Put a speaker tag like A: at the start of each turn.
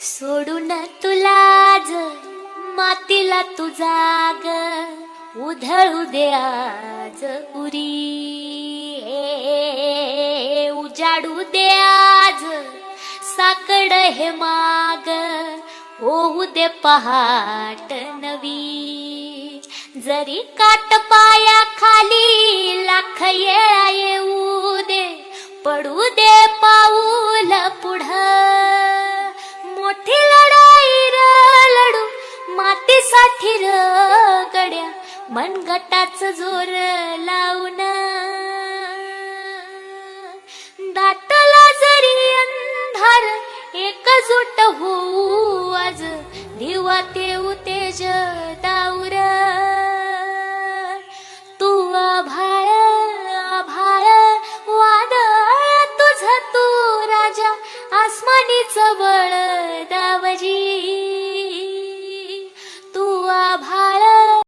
A: सोडून तुला मातीला तू जाग उधळू दे आज उरी उजाडू दे आज साकड हे माग होऊ दे पहाट नवी जरी काट पाया खाली लाख येळा येऊ दे पडू दे पाऊल पुढं मोठी लढाई र लढू मातीसाठी र गड्या मनगटाच जोर लावून दाटला जरी अंधार एकजूट होऊ आज दिवा तेऊ तेज दाऊर तू आभाळ आभाळ वादळ तुझ तू राजा आसमानीच बळ दावजी तू आभाळ